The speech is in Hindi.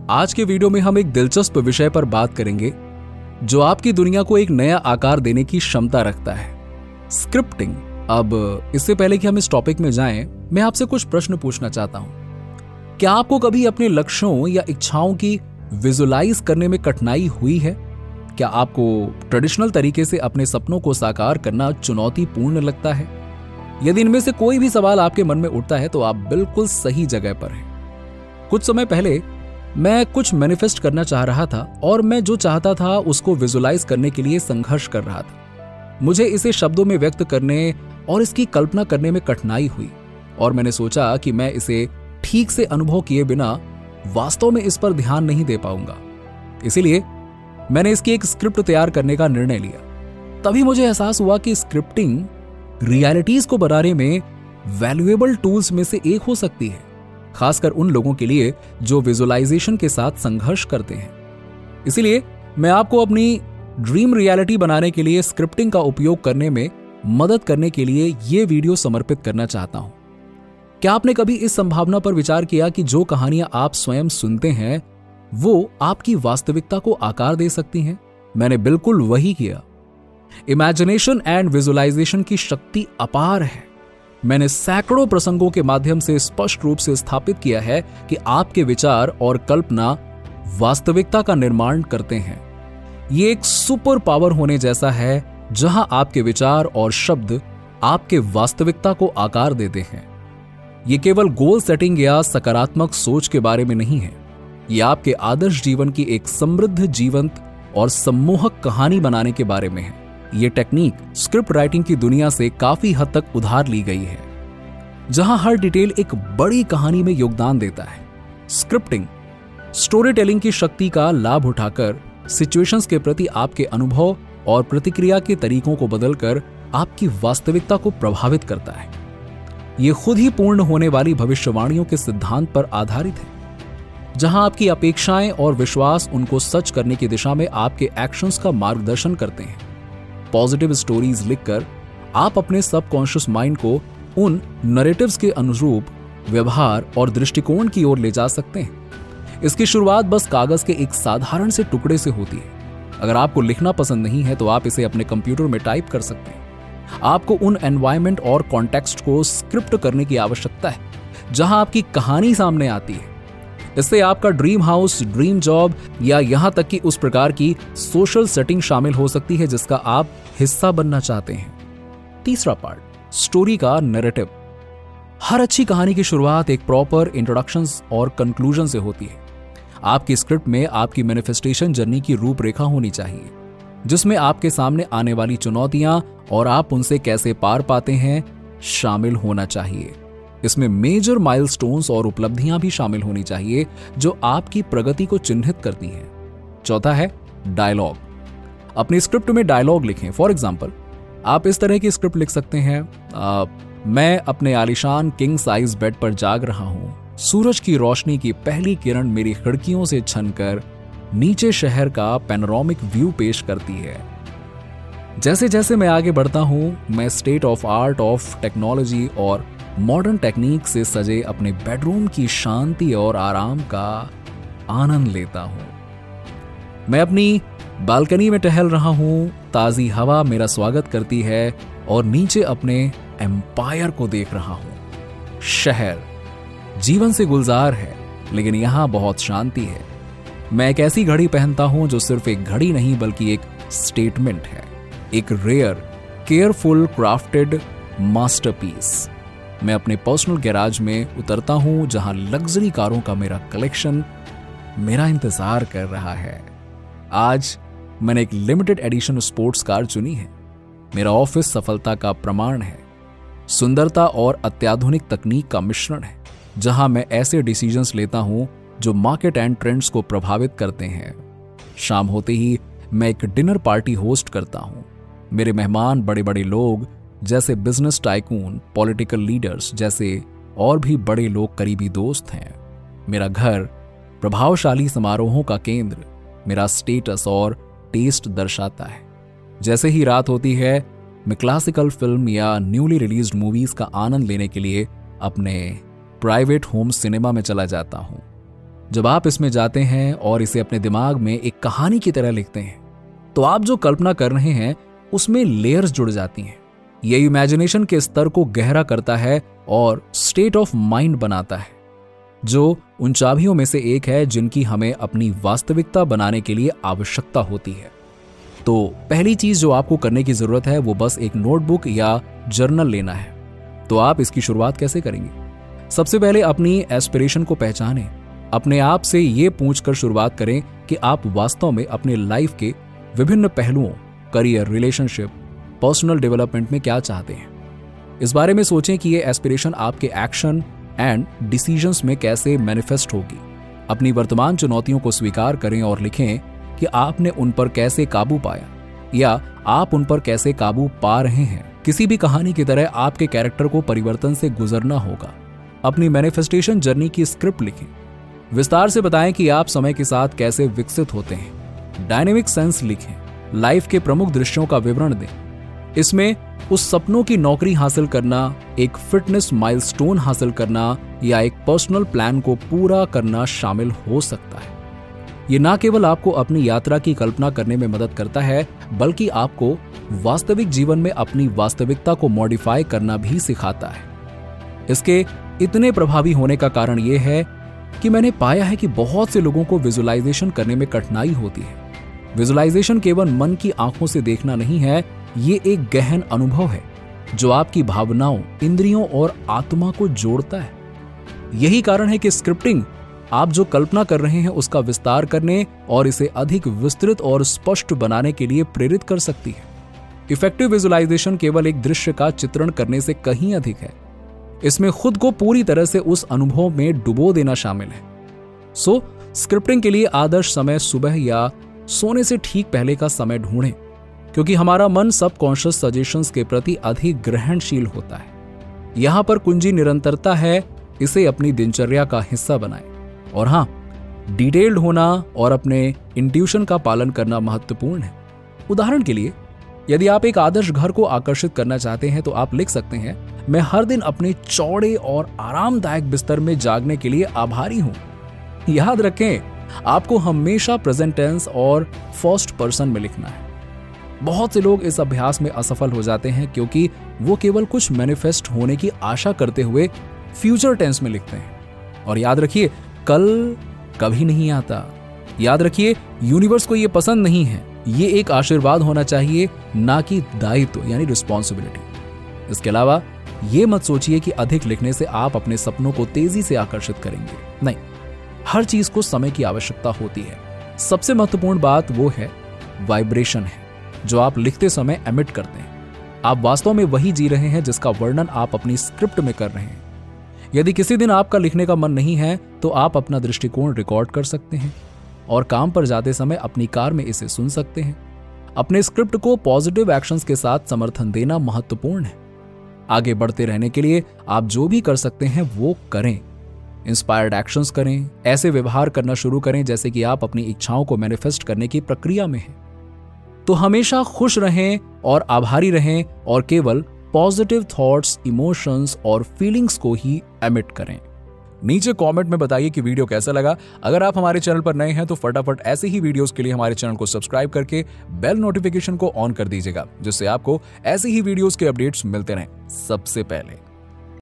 आज के वीडियो में हम एक दिलचस्प विषय पर बात करेंगे जो आपकी दुनिया को एक नया आकार देने की क्षमता रखता है, स्क्रिप्टिंग। अब इससे पहले कि हम इस टॉपिक में जाएं, मैं आपसे कुछ प्रश्न पूछना चाहता हूं। क्या आपको कभी अपने लक्ष्यों या इच्छाओं की विजुलाइज करने में कठिनाई हुई है? क्या आपको ट्रेडिशनल तरीके से अपने सपनों को साकार करना चुनौतीपूर्ण लगता है? यदि इनमें से कोई भी सवाल आपके मन में उठता है तो आप बिल्कुल सही जगह पर हैं। कुछ समय पहले मैं कुछ मैनिफेस्ट करना चाह रहा था और मैं जो चाहता था उसको विजुलाइज करने के लिए संघर्ष कर रहा था। मुझे इसे शब्दों में व्यक्त करने और इसकी कल्पना करने में कठिनाई हुई और मैंने सोचा कि मैं इसे ठीक से अनुभव किए बिना वास्तव में इस पर ध्यान नहीं दे पाऊंगा। इसीलिए मैंने इसकी एक स्क्रिप्ट तैयार करने का निर्णय लिया। तभी मुझे एहसास हुआ कि स्क्रिप्टिंग रियलिटीज को बनाने में वैल्यूएबल टूल्स में से एक हो सकती है, खासकर उन लोगों के लिए जो विजुअलाइजेशन के साथ संघर्ष करते हैं। इसीलिए मैं आपको अपनी ड्रीम रियलिटी बनाने के लिए स्क्रिप्टिंग का उपयोग करने में मदद करने के लिए यह वीडियो समर्पित करना चाहता हूं। क्या आपने कभी इस संभावना पर विचार किया कि जो कहानियां आप स्वयं सुनते हैं वो आपकी वास्तविकता को आकार दे सकती हैं? मैंने बिल्कुल वही किया। इमेजिनेशन एंड विजुअलाइजेशन की शक्ति अपार है। मैंने सैकड़ों प्रसंगों के माध्यम से स्पष्ट रूप से स्थापित किया है कि आपके विचार और कल्पना वास्तविकता का निर्माण करते हैं। ये एक सुपर पावर होने जैसा है जहां आपके विचार और शब्द आपके वास्तविकता को आकार देते हैं। ये केवल गोल सेटिंग या सकारात्मक सोच के बारे में नहीं है, ये आपके आदर्श जीवन की एक समृद्ध, जीवंत और सम्मोहक कहानी बनाने के बारे में है। ये टेक्निक स्क्रिप्ट राइटिंग की दुनिया से काफी हद तक उधार ली गई है, जहां हर डिटेल एक बड़ी कहानी में योगदान देता है। स्क्रिप्टिंग स्टोरी टेलिंग की शक्ति का लाभ उठाकर सिचुएशंस के प्रति आपके अनुभव और प्रतिक्रिया के तरीकों को बदलकर आपकी वास्तविकता को प्रभावित करता है। यह खुद ही पूर्ण होने वाली भविष्यवाणियों के सिद्धांत पर आधारित है, जहां आपकी अपेक्षाएं और विश्वास उनको सच करने की दिशा में आपके एक्शंस का मार्गदर्शन करते हैं। पॉजिटिव स्टोरीज लिखकर आप अपने सबकॉन्शियस माइंड को उन नैरेटिव्स के अनुरूप व्यवहार और दृष्टिकोण की ओर ले जा सकते हैं। इसकी शुरुआत बस कागज के एक साधारण से टुकड़े से होती है। अगर आपको लिखना पसंद नहीं है तो आप इसे अपने कंप्यूटर में टाइप कर सकते हैं। आपको उन एनवायरनमेंट और कॉन्टेक्स्ट को स्क्रिप्ट करने की आवश्यकता है जहां आपकी कहानी सामने आती है। इससे आपका ड्रीम हाउस, ड्रीम जॉब या यहां तक कि उस प्रकार की सोशल सेटिंग शामिल हो सकती है जिसका आप हिस्सा बनना चाहते हैं। तीसरा पार्ट, स्टोरी का नैरेटिव। हर अच्छी कहानी की शुरुआत एक प्रॉपर इंट्रोडक्शंस और कंक्लूजन से होती है। आपकी स्क्रिप्ट में आपकी मैनिफेस्टेशन जर्नी की रूपरेखा होनी चाहिए, जिसमें आपके सामने आने वाली चुनौतियां और आप उनसे कैसे पार पाते हैं शामिल होना चाहिए। इसमें मेजर माइलस्टोन्स और उपलब्धियां भी शामिल होनी चाहिए जो आपकी प्रगति को चिन्हित करती हैं। चौथा है डायलॉग। अपनी स्क्रिप्ट में डायलॉग लिखें। फॉर एग्जाम्पल, आप इस तरह की स्क्रिप्ट लिख सकते हैं, मैं अपने आलीशान किंग साइज बेड पर जाग रहा हूं। सूरज की रोशनी की पहली किरण मेरी खिड़कियों से छनकर नीचे शहर का पैनोरामिक व्यू पेश करती है। जैसे जैसे मैं आगे बढ़ता हूं, मैं state of art of technology और मॉडर्न टेक्निक से सजे अपने बेडरूम की शांति और आराम का आनंद लेता हूं। मैं अपनी बालकनी में टहल रहा हूं, ताजी हवा मेरा स्वागत करती है और नीचे अपने एम्पायर को देख रहा हूं। शहर जीवन से गुलजार है, लेकिन यहां बहुत शांति है। मैं एक ऐसी घड़ी पहनता हूं जो सिर्फ एक घड़ी नहीं बल्कि एक स्टेटमेंट है, एक रेयर, केयरफुल क्राफ्टेड मास्टरपीस। मैं अपने पर्सनल गैराज में उतरता हूं जहां लग्जरी कारों का मेरा कलेक्शन मेरा इंतजार कर रहा है। आज मैंने एक लिमिटेड एडिशन स्पोर्ट्स कार चुनी है। मेरा ऑफिस सफलता का प्रमाण है, सुंदरता और अत्याधुनिक तकनीक का मिश्रण है, जहां मैं ऐसे डिसीजंस लेता हूं जो मार्केट एंड ट्रेंड्स को प्रभावित करते हैं। शाम होते ही मैं एक डिनर पार्टी होस्ट करता हूं। मेरे मेहमान बड़े बड़े लोग जैसे बिजनेस टाइकून, पॉलिटिकल लीडर्स जैसे और भी बड़े लोग करीबी दोस्त हैं। मेरा घर प्रभावशाली समारोहों का केंद्र मेरा स्टेटस और टेस्ट दर्शाता है। जैसे ही रात होती है, मैं क्लासिकल फिल्म या न्यूली रिलीज्ड मूवीज का आनंद लेने के लिए अपने प्राइवेट होम सिनेमा में चला जाता हूं। जब आप इसमें जाते हैं और इसे अपने दिमाग में एक कहानी की तरह लिखते हैं, तो आप जो कल्पना कर रहे हैं उसमें लेयर्स जुड़ जाती हैं। ये इमेजिनेशन के स्तर को गहरा करता है और स्टेट ऑफ माइंड बनाता है, जो उन चाबियों में से एक है जिनकी हमें अपनी वास्तविकता बनाने के लिए आवश्यकता होती है। तो पहली चीज जो आपको करने की जरूरत है वो बस एक नोटबुक या जर्नल लेना है। तो आप इसकी शुरुआत कैसे करेंगे? सबसे पहले अपनी एस्पिरेशन को पहचानें। अपने आप से ये पूछकर शुरुआत करें कि आप वास्तव में अपने लाइफ के विभिन्न पहलुओं, करियर, रिलेशनशिप, पर्सनल डेवलपमेंट में क्या चाहते हैं। इस बारे में सोचें कि ये एस्पिरेशन आपके एक्शन एंड डिसीजंस में कैसे मैनिफेस्ट होगी। अपनी वर्तमान चुनौतियों को स्वीकार करें और लिखें कि आपने उन पर कैसे काबू पाया या आप उन पर कैसे काबू पा रहे हैं। किसी भी कहानी की तरह आपके कैरेक्टर को परिवर्तन से गुजरना होगा। अपनी मैनिफेस्टेशन जर्नी की स्क्रिप्ट लिखें। विस्तार से बताएं कि आप समय के साथ कैसे विकसित होते हैं। डायनेमिक सेंस लिखें। लाइफ के प्रमुख दृश्यों का विवरण दें। इसमें उस सपनों की नौकरी हासिल करना, एक फिटनेस माइलस्टोन हासिल करना या एक पर्सनल प्लान को पूरा करना शामिल हो सकता है। ये ना केवल आपको अपनी यात्रा की कल्पना करने में मदद करता है, बल्कि आपको वास्तविक जीवन में अपनी वास्तविकता को मॉडिफाई करना भी सिखाता है। इसके इतने प्रभावी होने का कारण यह है कि मैंने पाया है कि बहुत से लोगों को विजुअलाइजेशन करने में कठिनाई होती है। विजुअलाइजेशन केवल मन की आंखों से देखना नहीं है, ये एक गहन अनुभव है जो आपकी भावनाओं, इंद्रियों और आत्मा को जोड़ता है। यही कारण है कि स्क्रिप्टिंग आप जो कल्पना कर रहे हैं उसका विस्तार करने और इसे अधिक विस्तृत और स्पष्ट बनाने के लिए प्रेरित कर सकती है। इफेक्टिव विजुअलाइजेशन केवल एक दृश्य का चित्रण करने से कहीं अधिक है। इसमें खुद को पूरी तरह से उस अनुभव में डुबो देना शामिल है। सो स्क्रिप्टिंग के लिए आदर्श समय सुबह या सोने से ठीक पहले का समय ढूंढें, क्योंकि हमारा मन सबकॉन्शियस सजेशंस के प्रति अधिक ग्रहणशील होता है। यहां पर कुंजी निरंतरता है। इसे अपनी दिनचर्या का हिस्सा बनाएं। और हां, डिटेल्ड होना और अपने इंट्यूशन का पालन करना महत्वपूर्ण है। उदाहरण के लिए, यदि आप एक आदर्श घर को आकर्षित करना चाहते हैं तो आप लिख सकते हैं, मैं हर दिन अपने चौड़े और आरामदायक बिस्तर में जागने के लिए आभारी हूं। याद रखें, आपको हमेशा प्रेजेंट टेंस और फर्स्ट पर्सन में लिखना है। बहुत से लोग इस अभ्यास में असफल हो जाते हैं क्योंकि वो केवल कुछ मैनिफेस्ट होने की आशा करते हुए फ्यूचर टेंस में लिखते हैं। और याद रखिए, कल कभी नहीं आता। याद रखिए, यूनिवर्स को ये पसंद नहीं है। ये एक आशीर्वाद होना चाहिए, ना कि दायित्व यानी रिस्पॉन्सिबिलिटी। इसके अलावा ये मत सोचिए कि अधिक लिखने से आप अपने सपनों को तेजी से आकर्षित करेंगे। नहीं, हर चीज को समय की आवश्यकता होती है। सबसे महत्वपूर्ण बात वो है वाइब्रेशन है जो आप लिखते समय एमिट करते हैं। आप वास्तव में वही जी रहे हैं जिसका वर्णन आप अपनी स्क्रिप्ट में कर रहे हैं। यदि किसी दिन आपका लिखने का मन नहीं है तो आप अपना दृष्टिकोण रिकॉर्ड कर सकते हैं और काम पर जाते समय अपनी कार में इसे सुन सकते हैं। अपने स्क्रिप्ट को पॉजिटिव एक्शंस के साथ समर्थन देना महत्वपूर्ण है। आगे बढ़ते रहने के लिए आप जो भी कर सकते हैं वो करें। इंस्पायर्ड एक्शंस करें। ऐसे व्यवहार करना शुरू करें जैसे कि आप अपनी इच्छाओं को मैनिफेस्ट करने की प्रक्रिया में हैं। तो हमेशा खुश रहें और आभारी रहें और केवल पॉजिटिव थॉट्स, इमोशंस और फीलिंग्स को ही एमिट करें। नीचे कमेंट में बताइए कि वीडियो कैसा लगा। अगर आप हमारे चैनल पर नए हैं तो फटाफट ऐसे ही वीडियोस के लिए हमारे चैनल को सब्सक्राइब करके बेल नोटिफिकेशन को ऑन कर दीजिएगा, जिससे आपको ऐसे ही वीडियोस के अपडेट्स मिलते रहें सबसे पहले।